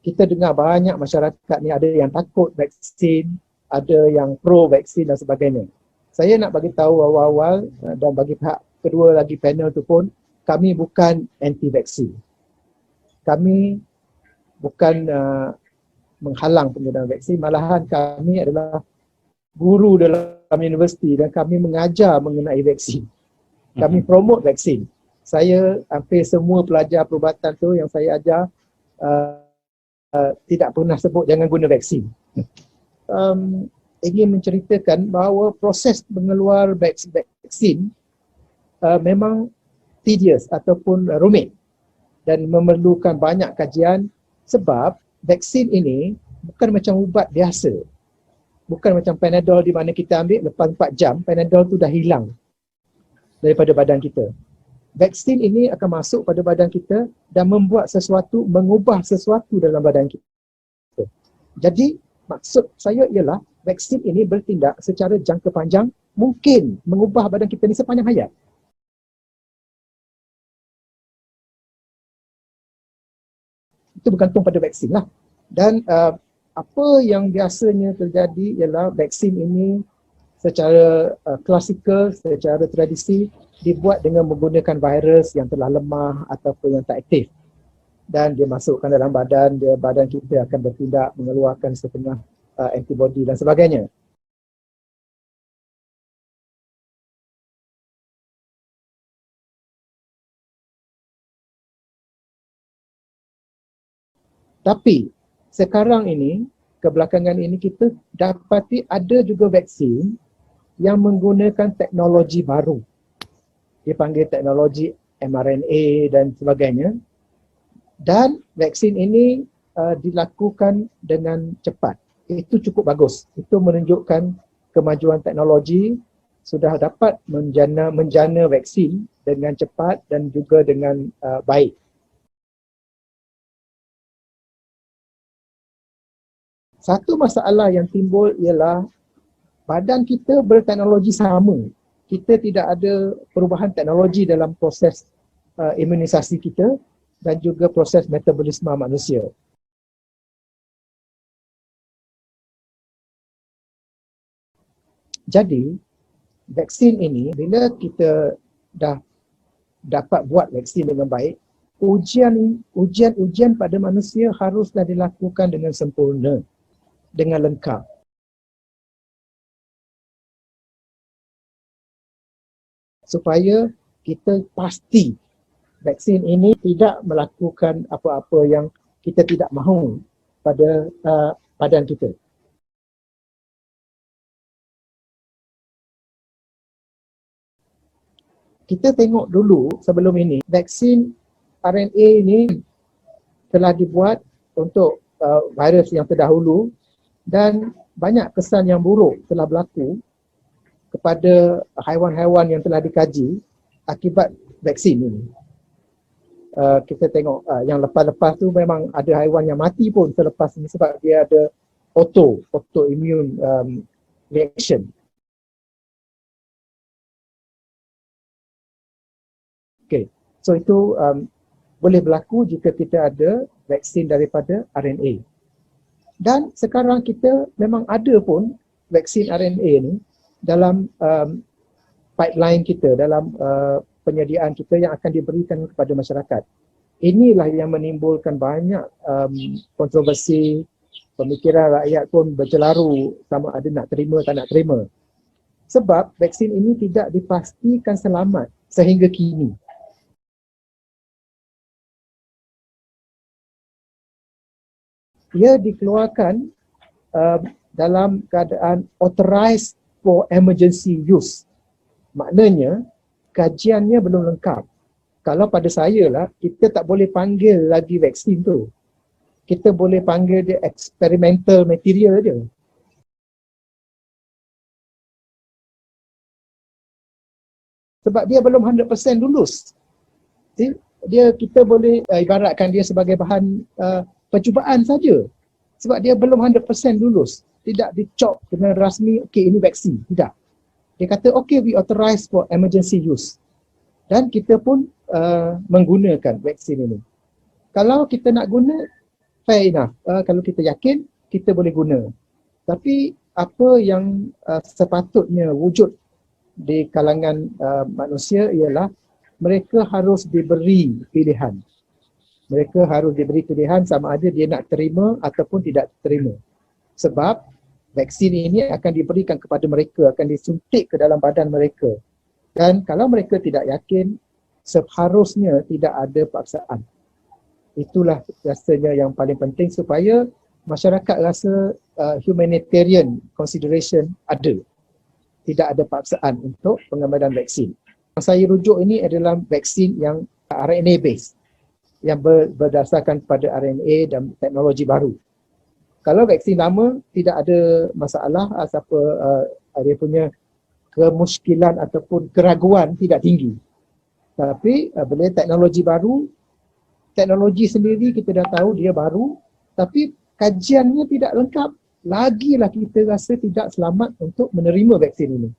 kita dengar banyak masyarakat ni ada yang takut vaksin, ada yang pro vaksin dan sebagainya. Saya nak bagi tahu awal-awal dan bagi pihak kedua lagi panel tu pun, kami bukan anti vaksin. Kami bukan menghalang penggunaan vaksin, malahan kami adalah guru dalam universiti dan kami mengajar mengenai vaksin. Kami promote vaksin. Saya hampir semua pelajar perubatan tu yang saya ajar tidak pernah sebut jangan guna vaksin. Ingin menceritakan bahawa proses mengeluar vaksin memang tedious ataupun rumit dan memerlukan banyak kajian sebab vaksin ini bukan macam ubat biasa. Bukan macam Panadol di mana kita ambil lepas 4 jam, Panadol tu dah hilang daripada badan kita. Vaksin ini akan masuk pada badan kita dan membuat sesuatu, mengubah sesuatu dalam badan kita. Jadi maksud saya ialah vaksin ini bertindak secara jangka panjang, mungkin mengubah badan kita ni sepanjang hayat. Itu bergantung pada vaksin lah. Dan apa yang biasanya terjadi ialah vaksin ini secara klasikal, secara tradisi dibuat dengan menggunakan virus yang telah lemah ataupun yang tak aktif. Dan dia masukkan dalam badan, badan kita akan bertindak mengeluarkan setengah antibody dan sebagainya. Tapi sekarang ini, kebelakangan ini kita dapati ada juga vaksin yang menggunakan teknologi baru. Dipanggil teknologi mRNA dan sebagainya. Dan vaksin ini dilakukan dengan cepat. Itu cukup bagus. Itu menunjukkan kemajuan teknologi sudah dapat menjana vaksin dengan cepat dan juga dengan baik. Satu masalah yang timbul ialah badan kita berteknologi sama. Kita tidak ada perubahan teknologi dalam proses imunisasi kita dan juga proses metabolisme manusia. Jadi, vaksin ini bila kita dah dapat buat vaksin dengan baik, ujian pada manusia haruslah dilakukan dengan sempurna, dengan lengkap. Supaya kita pasti vaksin ini tidak melakukan apa-apa yang kita tidak mahu pada badan kita. Kita tengok dulu sebelum ini, vaksin RNA ini telah dibuat untuk virus yang terdahulu dan banyak kesan yang buruk telah berlaku kepada haiwan-haiwan yang telah dikaji akibat vaksin ini. Kita tengok yang lepas-lepas tu memang ada haiwan yang mati pun selepas ini sebab dia ada autoimmune reaction. Okay, so itu boleh berlaku jika kita ada vaksin daripada RNA. Dan sekarang kita memang ada pun vaksin RNA ni dalam pipeline kita, dalam penyediaan kita yang akan diberikan kepada masyarakat. Inilah yang menimbulkan banyak kontroversi, pemikiran rakyat pun bercelaru sama ada nak terima tak nak terima. Sebab vaksin ini tidak dipastikan selamat sehingga kini. Ia dikeluarkan dalam keadaan authorized for emergency use. Maknanya kajiannya belum lengkap. Kalau pada saya lah, kita tak boleh panggil lagi vaksin tu. Kita boleh panggil dia experimental material je. Sebab dia belum 100% lulus. Kita boleh ibaratkan dia sebagai bahan percubaan saja. Sebab dia belum 100% lulus. Tidak dicop dengan rasmi, okey ini vaksin. Tidak. Dia kata, okey we authorize for emergency use. Dan kita pun menggunakan vaksin ini. Kalau kita nak guna, fair enough. Kalau kita yakin, kita boleh guna. Tapi apa yang sepatutnya wujud di kalangan manusia ialah mereka harus diberi pilihan. Mereka harus diberi pilihan sama ada dia nak terima ataupun tidak terima. Sebab vaksin ini akan diberikan kepada mereka, akan disuntik ke dalam badan mereka. Dan kalau mereka tidak yakin, seharusnya tidak ada paksaan. Itulah rasanya yang paling penting supaya masyarakat rasa humanitarian consideration ada. Tidak ada paksaan untuk pengambilan vaksin. Yang saya rujuk ini adalah vaksin yang RNA based, yang berdasarkan pada RNA dan teknologi baru. Kalau vaksin lama tidak ada masalah, siapa dia punya kemuskilan ataupun keraguan tidak tinggi. Tapi bila teknologi baru, teknologi sendiri kita dah tahu dia baru, tapi kajiannya tidak lengkap. Lagilah kita rasa tidak selamat untuk menerima vaksin ini.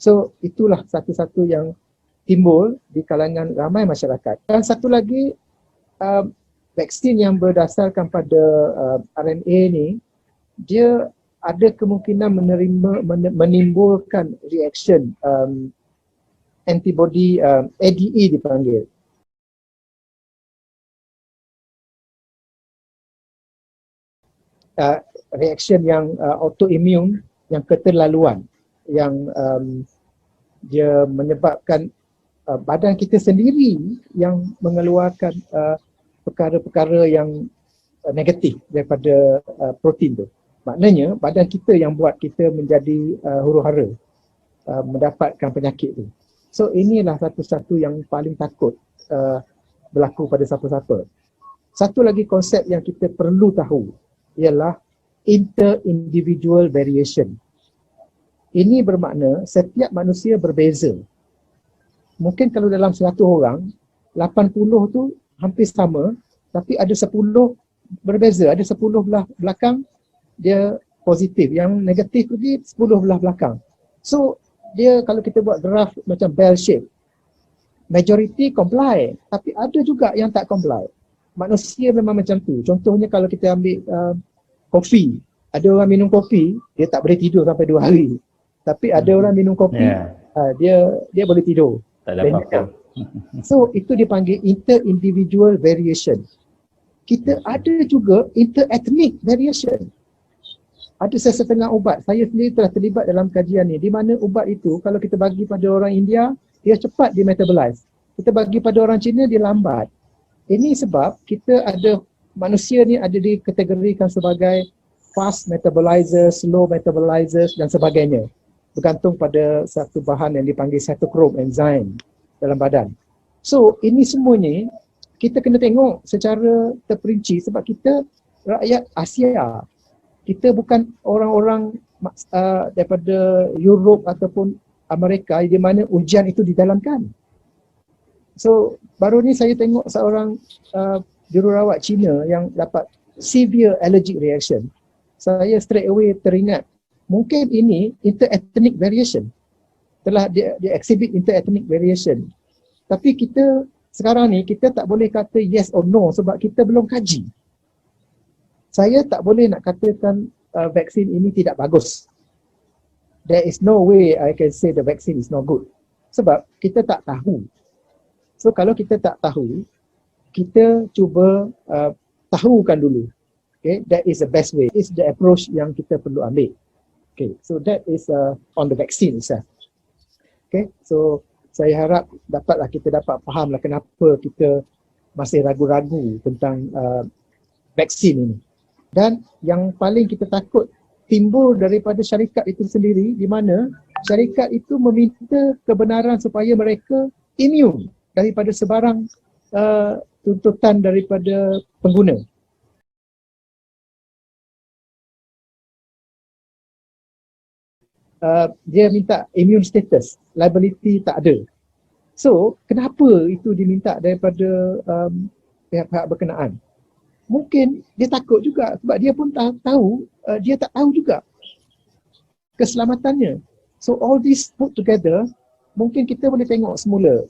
So itulah satu-satu yang timbul di kalangan ramai masyarakat. Dan satu lagi, vaksin yang berdasarkan pada RNA ni, dia ada kemungkinan menimbulkan reaction antibody ADE dipanggil. Reaction yang autoimmune, yang keterlaluan, yang dia menyebabkan badan kita sendiri yang mengeluarkan perkara-perkara yang negatif daripada protein tu. Maknanya badan kita yang buat kita menjadi huru-hara, mendapatkan penyakit tu. So inilah satu-satu yang paling takut berlaku pada siapa-siapa. Satu lagi konsep yang kita perlu tahu ialah inter-individual variation. Ini bermakna setiap manusia berbeza. Mungkin kalau dalam 100 orang, 80 tu hampir sama, tapi ada 10 berbeza. Ada 10 belah belakang dia positif, yang negatif pergi 10 belah belakang. So dia kalau kita buat graf macam bell shape, majority comply, tapi ada juga yang tak comply. Manusia memang macam tu. Contohnya kalau kita ambil kopi, ada orang minum kopi, dia tak boleh tidur sampai 2 hari. Tapi ada orang minum kopi, dia boleh tidur. Tak ada apa-apa. So itu dipanggil inter-individual variation. Kita ada juga inter-ethnic variation. Ada sesetengah ubat, saya sendiri telah terlibat dalam kajian ni, di mana ubat itu kalau kita bagi pada orang India, dia cepat di metabolize. Kita bagi pada orang Cina, dia lambat. Ini sebab kita ada, manusia ni ada dikategorikan sebagai fast metabolizers, slow metabolizers dan sebagainya. Bergantung pada satu bahan yang dipanggil cytochrome enzyme dalam badan. So ini semuanya kita kena tengok secara terperinci sebab kita rakyat Asia. Kita bukan orang-orang daripada Europe ataupun Amerika di mana ujian itu dijalankan. So baru ni saya tengok seorang jururawat Cina yang dapat severe allergic reaction. Saya straight away teringat, mungkin ini inter-ethnic variation. Telah dia exhibit inter-ethnic variation. Tapi kita sekarang ni kita tak boleh kata yes or no sebab kita belum kaji. Saya tak boleh nak katakan vaksin ini tidak bagus. There is no way I can say the vaccine is not good. Sebab kita tak tahu. So kalau kita tak tahu, kita cuba tahukan dulu. Okay, that is the best way. It's the approach yang kita perlu ambil. Okay, so that is on the vaccine itself. Okay, so saya harap kita dapat fahamlah kenapa kita masih ragu-ragu tentang vaksin ini. Dan yang paling kita takut timbul daripada syarikat itu sendiri, di mana syarikat itu meminta kebenaran supaya mereka immune daripada sebarang tuntutan daripada pengguna. Dia minta immune status, liability tak ada. So, kenapa itu diminta daripada pihak-pihak berkenaan? Mungkin dia takut juga sebab dia pun tahu, dia tak tahu juga keselamatannya. So, all this put together, mungkin kita boleh tengok semula